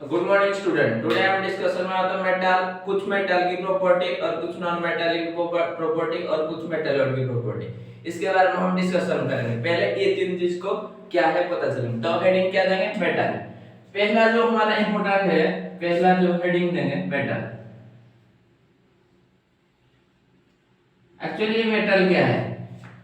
Good morning student. Today हम discussion में आता है मेटल, कुछ मेटल की प्रॉपर्टी और कुछ नॉन मेटालिक प्रॉपर्टी और कुछ मेटलॉइड की प्रॉपर्टी। इसके बारे में हम डिस्कशन करेंगे। पहले ये तीन चीज को क्या है पता चलेंगे। तो हेडिंग क्या देंगे? मेटल। पहला जो हमारा इंपॉर्टेंट है, पहला जो हेडिंग देंगे मेटल। एक्चुअली मेटल क्या है?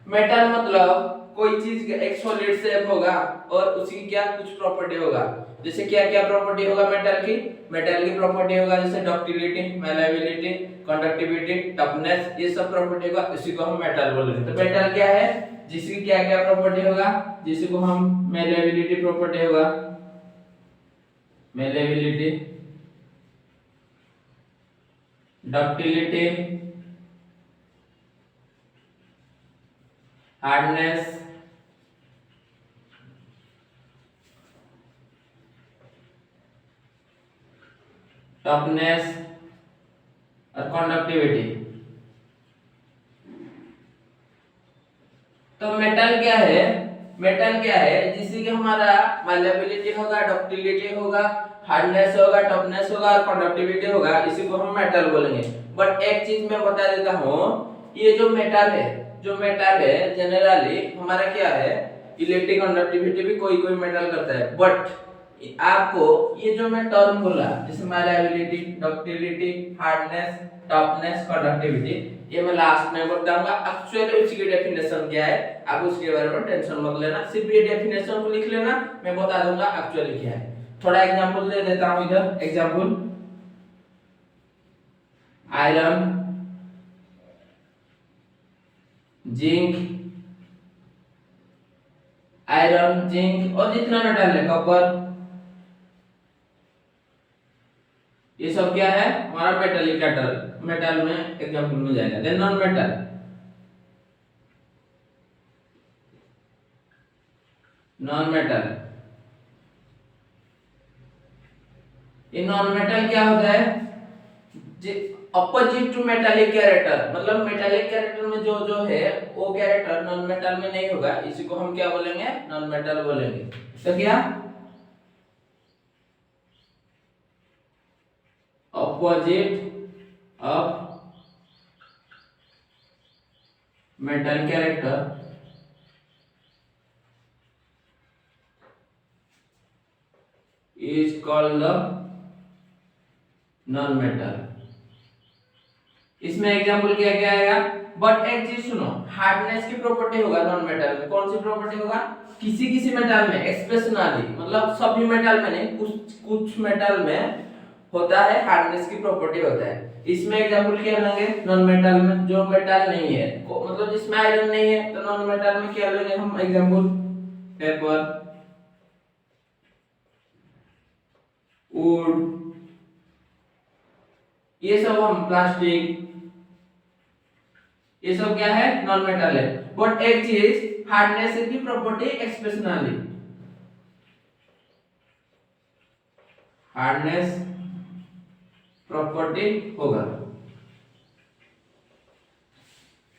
मेटल मतलब कोई चीज एक सॉलिड शेप होगा और उसकी क्या कुछ प्रॉपर्टी होगा। जैसे क्या क्या प्रॉपर्टी होगा मेटल की? मेटल की प्रॉपर्टी होगा जैसे डक्टिलिटी, मैलेबिलिटी, कंडक्टिविटी, टफनेस, ये सब प्रॉपर्टी होगा, इसी को हम मेटल बोलेंगे। तो मेटल क्या है? जिसकी क्या क्या प्रॉपर्टी होगा, जिसको हम मैलेबिलिटी प्रॉपर्टी होगा, मैलेबिलिटी, डक्टिलिटी, हार्डनेस, टफनेस और कंडक्टिविटी। तो मेटल क्या है? मेटल क्या है? जिससे कि हमारा मैलेबिलिटी होगा, डक्टिलिटी होगा, हार्डनेस होगा, टफनेस होगा और कंडक्टिविटी होगा, इसी को हम मेटल बोलेंगे। बट एक चीज मैं बता देता हूँ, ये जो मेटल है, जो मेटल है जनरली हमारा क्या है, इलेक्ट्रिक कंडक्टिविटी भी कोई कोई मेटल करता है। बट आपको ये जो मैं टर्म बोला, जैसे malleability, ductility, hardness, toughness, conductivity, ये मैं लास्ट में बताऊंगा। एक्चुअली उसकी डेफिनेशन क्या है, आप उसके बारे में टेंशन मत लेना, सिर्फ ये डेफिनेशन को लिख लेना, मैं बता दूंगा एक्चुअली क्या है। थोड़ा एग्जांपल दे देता हूं इधर। Example, iron, zinc, iron, zinc और जितना मेटल है, कॉपर, ये सब क्या है हमारा मेटालिक मेटल, मेटल में एग्जांपल में जाएगा। Then non metal, non metal, ये नॉन मेटल क्या होता है? अपोजिट टू मेटालिक कैरेक्टर, मतलब मेटालिक कैरेक्टर में जो जो है वो कैरेक्टर नॉन मेटल में नहीं होगा, इसी को हम क्या बोलेंगे? नॉन मेटल बोलेंगे। तो क्या opposite of metal character is called the non metal. इसमें एग्जांपल क्या क्या आएगा? बट एक चीज सुनो, हार्डनेस की प्रॉपर्टी होगा नॉन मेटल में। कौन सी प्रॉपर्टी होगा? किसी किसी मेटल में, एक्सेप्शनली, मतलब सभी मेटल में नहीं, कुछ कुछ मेटल में होता है, हार्डनेस की प्रॉपर्टी होता है। इसमें एग्जांपल क्या लेंगे? नॉन मेटल में जो मेटल नहीं है, मतलब जिसमें आयरन नहीं है, तो नॉन मेटल में क्या लेंगे हम एग्जांपल? पेपर, वुड, ये सब हम, प्लास्टिक, ये सब क्या है? नॉन मेटल है। बट एक चीज, हार्डनेस की प्रॉपर्टी एक्सप्रेशनली, हार्डनेस प्रॉपर्टी होगा।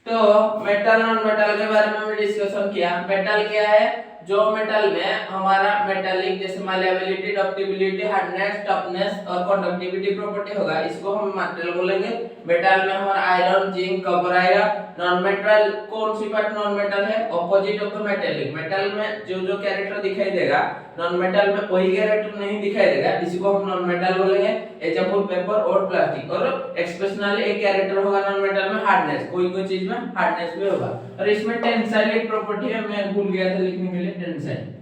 तो मेटल नॉन मेटल के बारे में हमने डिस्कशन किया। मेटल क्या है? जो मेटल में हमारा मेटालिक जैसे मैलेबिलिटी, डक्टिबिलिटी, हार्डनेस, टफनेस और कंडक्टिविटी प्रॉपर्टी होगा, इसको हम मेटल बोलेंगे। मेटल में हमारा आयरन, जिंक, कॉपर आएगा। नॉन मेटल कौन सी पार्ट नॉन मेटल है? Opposite of the metallic. Metal में जो जो कैरेक्टर दिखाई देगा, नॉन मेटल में वही कैरेक्टर नहीं दिखाई देगा, इसी को हम नॉन मेटल बोलेंगे। एग्जांपल पेपर और प्लास्टिक। और एक्सप्रेशनली एक कैरेक्टर होगा नॉन मेटल में, हार्डनेस, कोई कोई चीज में हार्डनेस भी होगा। और इसमें टेंसाइल एक प्रॉपर्टी है, मैं भूल गया था लिखने के लिए, टेंसाइल।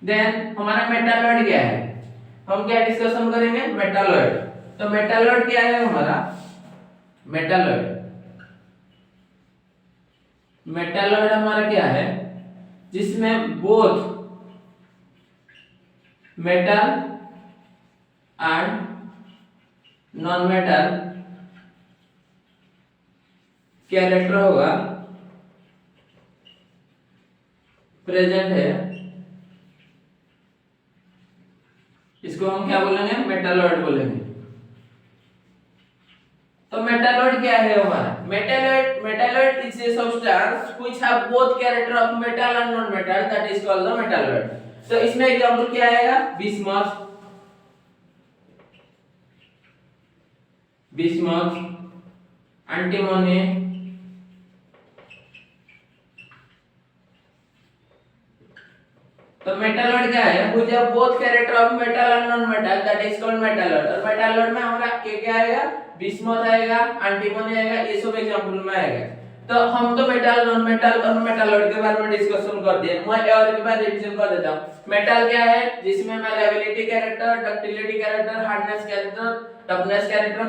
देन हमारा मेटालॉइड क्या है? हम क्या डिस्कशन करेंगे? मेटालॉइड। तो मेटालॉइड क्या है हमारा? मेटालॉइड, मेटालॉइड हमारा क्या है? जिसमें both metal and non metal character होगा, प्रेजेंट है, इसको हम क्या बोलेंगे? मेटालॉइड बोलेंगे। तो मेटालॉइड क्या है हमारा? Metalloid is a substance which have both character of metal and non metal, that is called the metalloid. तो इसमें एग्जांपल क्या आएगा? बिस्मथ, बिस्मथ, एंटीमोनी, तो मेटालॉइड क्या है? Which have both character of metal and non metal, that is called metalloid. और metalloid में हमारा क्या आएगा? बिस्मथ आएगा, एंटीमोनी आएगा, ये सब एग्जांपल में आएगा। तो हम तो मेटल, नॉन मेटल और मेटालॉइड के बारे में डिस्कशन कर दिए। मैं और एक बार रिवीजन कर देता हूं। मेटल क्या है? जिसमें malleability character, ductility character, hardness character, toughness character,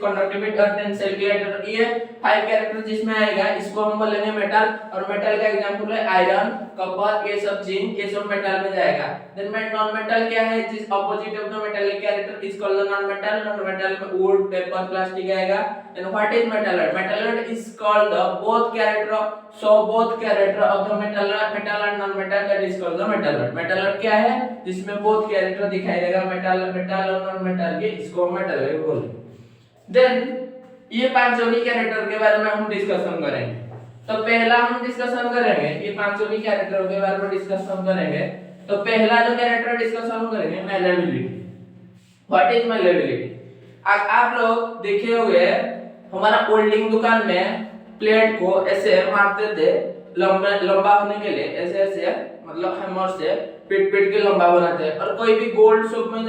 conductivity और टेंसिल कैरेक्टर, ये 5 कैरेक्टर जिसमें आएगा इसको हम बोलेंगे मेटल। और मेटल का एग्जांपल है आयरन, कॉपर, ये सब जिंक, ये सब मेटल में जाएगा। देन नॉन मेटल क्या है? जिस opposite of the metallic character is called the non metal. Non metal में वुड, पेपर, प्लास्टिक आएगा। Then what is metalloid? Metalloid is called the both character, so both character of the metal and non metal, that is called the metalloid. Metalloid क्या है? जिसमें both character दिखाई देगा, metal और non metal के, इसको metalloid बोलेंगे। Then ये 5 जोड़ी कैरेक्टर के बारे में हम डिस्कशन करेंगे। तो पहला हम डिस्कशन करेंगे, ये 5 जोड़ी कैरेक्टर के बारे में डिस्कशन करेंगे। तो पहला जो कैरेक्टर डिस्कशन करेंगे, मैलेबिलिटी। What is malleability? आप लोग देखे होंगे हमारा ओल्डिंग दुकान में प्लेट को ऐसे मारते थे लंबा होने के लिए, ऐसे ऐसे मतलब हैमर से पीट पीट के लंबा बनाते हैं। और कोई भी गोल्ड शॉप में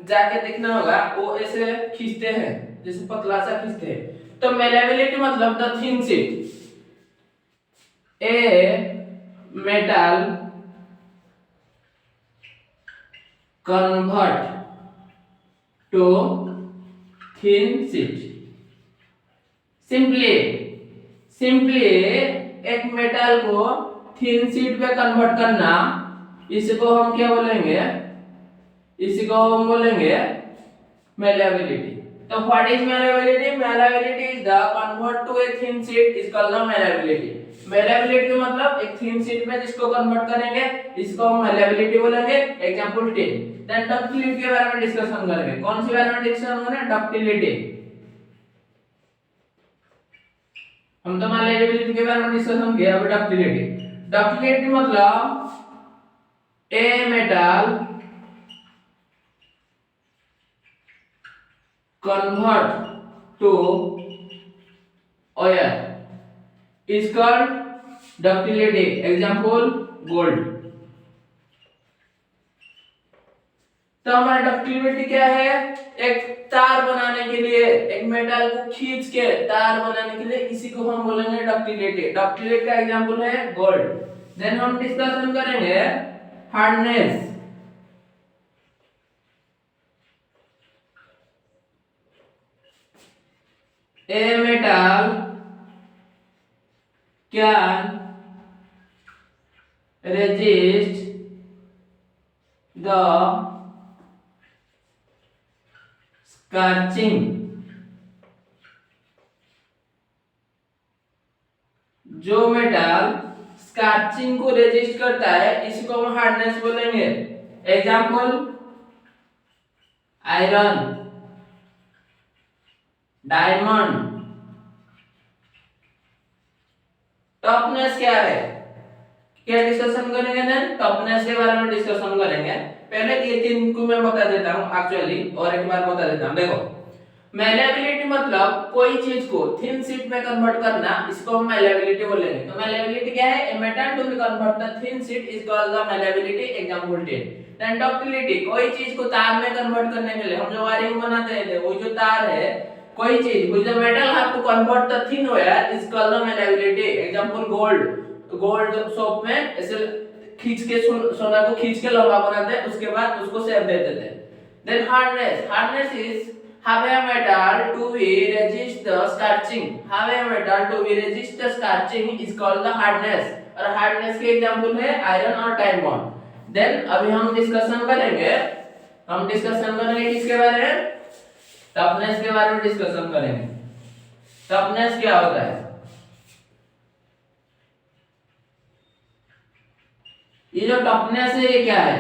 जाके देखना होगा, वो ऐसे खींचते हैं, जैसे पतला सा खींचते हैं। तो मैलेबिलिटी मतलब the thin sheet, a metal convert to thin sheet. Simply एक मेटल को थिन शीट पे कन्वर्ट करना, इसको हम क्या बोलेंगे? इसको हम बोलेंगे मैलेबिलिटी। तो what is malleability? Malleability is the convert to a thin sheet is called the malleability. Malleability मतलब एक थिन शीट में जिसको कन्वर्ट करेंगे, इसको हम मैलेबिलिटी बोलेंगे। एग्जांपल 10। देन डक्टिलिटी के बारे में डिस्कशन करेंगे। कौन सी बारे में डिस्कशन करेंगे? डक्टिलिटी। हम तो मैलेबिलिटी के बारे में डिस्कशन किया, अब डक्टिलिटी। डक्टिलिटी मतलब a metal convert to oil is called ductility. Example gold. तो हमारा डक्टिलिटी क्या है? एक तार बनाने के लिए, एक मेटल को खींच के तार बनाने के लिए, इसी को हम बोलेंगे डक्टिलिटी। डक्टिलिटी का एग्जांपल है गोल्ड। देन हम डिस्कशन करेंगे hardness. A metal can resist the scorching. जो मेटल स्कॉचिंग को रेजिस्ट करता है, इसको हम हार्डनेस बोलेंगे। Example iron, diamond. टफनेस क्या है? क्या डिस्कशन करेंगे? देन टफनेस के बारे में डिस्कशन करेंगे। पहले ये 3 को मैं बता देता हूं एक्चुअली, और एक बार बता देता हूं। देखो, मैलेबिलिटी मतलब कोई चीज को थिन शीट में कन्वर्ट करना, इसको हम मैलेबिलिटी बोलेंगे। तो मैलेबिलिटी क्या है? A metal to be convert the thin sheet is called the malleability. Example 10। Then ductility, कोई चीज को तार में कन्वर्ट करने के लिए, हम जो वायरिंग बनाते हैं वो जो तार है, कोई चीज which the metal have to convert the thin wire is called the malleability. Example gold shop में ऐसे खींच के सोना को खींच के लंबा बनाते हैं, उसके बाद उसको शेप दे देते हैं। Then hardness is have a metal to be resist the scorching. Have a metal to be resist the scorching is called the hardness. और hardness के एग्जांपल है आयरन और डायमंड। देन अभी हम डिस्कशन करेंगे किसके बारे में? टफनेस के बारे में डिस्कशन करेंगे। टफनेस क्या होता है? ये जो टफनेस है ये क्या है?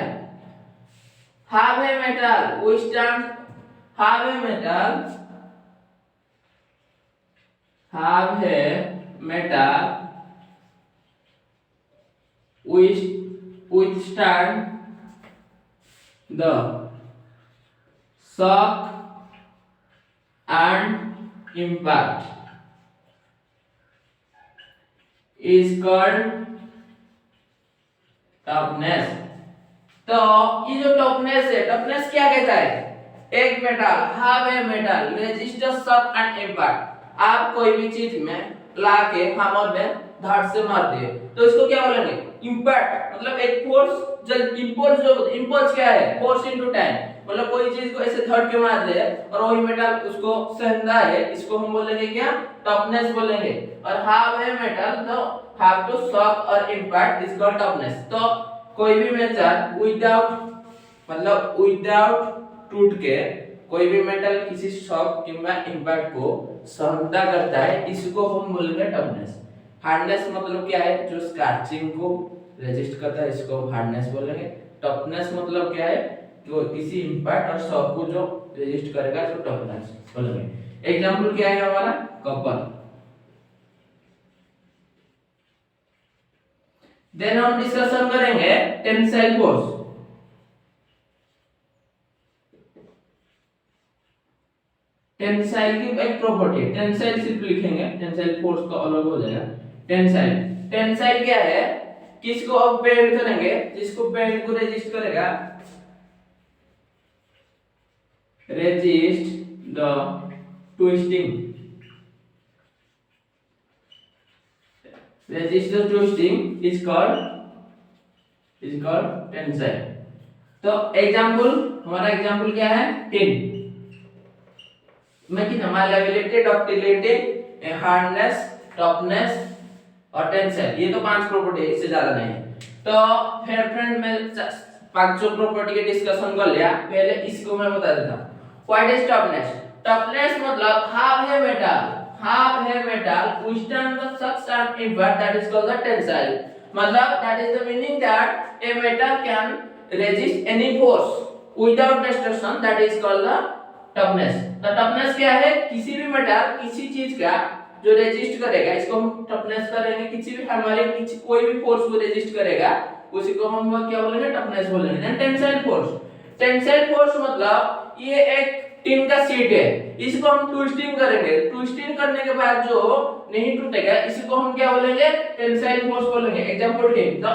have a metal withstand have a metal withstand the shock and impact is called toughness. तो ये जो टफनेस है, टफनेस क्या कहता है? एक metal have a metal resist shock and impact. आप कोई भी चीज में लाके हैमर में धार से मार दिए तो इसको क्या बोलेंगे? इम्पैक्ट। मतलब एक फोर्स, जब इंपल्स, जो इंपल्स क्या है? Force into time. मतलब कोई चीज को ऐसे धड़ के मार दे और वही मेटल उसको सहता है, इसको हम बोलेंगे क्या? टफनेस बोलेंगे। और हैव ए मेटल तो हैव टू शॉक और इम्पैक्ट इज कॉल्ड टफनेस। तो कोई भी मेटल विदाउट, मतलब विदाउट टूट के कोई भी मेटल किसी शॉक किंवा इंपैक्ट को सहनता करता है, इसको हम बोलेंगे टफनेस। हार्डनेस मतलब क्या है? जो स्क्रैचिंग को रेजिस्ट करता है, इसको हम हार्डनेस बोलेंगे। टफनेस मतलब क्या है? जो किसी इंपैक्ट और शॉक को जो रेजिस्ट करेगा, जो टफनेस बोलेंगे। एग्जांपल क्या है हमारा? कॉपर। देन हम डिस्कशन करेंगे टेंसाइल फोर्स। टेंसाइल की एक प्रॉपर्टी है, टेंसाइल सिर्फ लिखेंगे, टेंसाइल फोर्स तो अलग हो जाएगा। टेंसाइल, टेंसाइल क्या है? किसको अब बेंड करेंगे? जिसको बेंड को रेजिस्ट करेगा, resist the twisting, resist the twisting is called tensile। तो एग्जांपल, हमारा एग्जांपल क्या है? टिन में कि malleability, ductility, हार्डनेस, टफनेस और टेंसाइल, ये तो 5 प्रॉपर्टी है, इससे ज्यादा नहीं। तो फिर फ्रेंड मैं 5 प्रॉपर्टी के डिस्कशन कर लिया। पहले इसको मैं बता देता हूं। What is toughness? Toughness मतलब have a metal withstand the shocks and impact, that is called the tensile। मतलब that is the meaning that a metal can resist any force without destruction, that is called the toughness। तो toughness क्या है? किसी भी metal किसी चीज का जो रेजिस्ट करेगा, इसको हम टफनेस करेंगे। किसी भी हमारे कोई भी फोर्स को रेजिस्ट करेगा, उसी को हम क्या बोलेंगे? टफनेस बोलेंगे। Then tensile force, tensile force मतलब ये एक टिन का शीट है, इसको हम ट्विस्टिंग करेंगे, ट्विस्टिंग करने के बाद जो नहीं टूटेगा, इसी को हम क्या बोलेंगे? टेंसाइल फोर्स बोलेंगे। एग्जांपल टिन, तो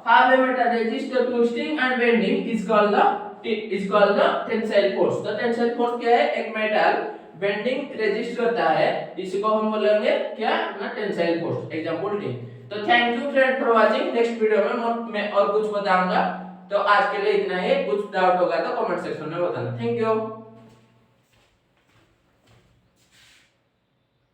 have a metal resist the twisting and bending is called the tensile force। तो टेंसाइल फोर्स क्या है? एक मेटल बेंडिंग रेजिस्ट करता है, इसको हम बोलेंगे क्या? ना टेंसाइल फोर्स। Example tin. तो thank you friend for watching. Next video में मैं और कुछ बताऊंगा। तो आज के लिए इतना ही। कुछ डाउट होगा तो कमेंट सेक्शन में बताना। Thank you.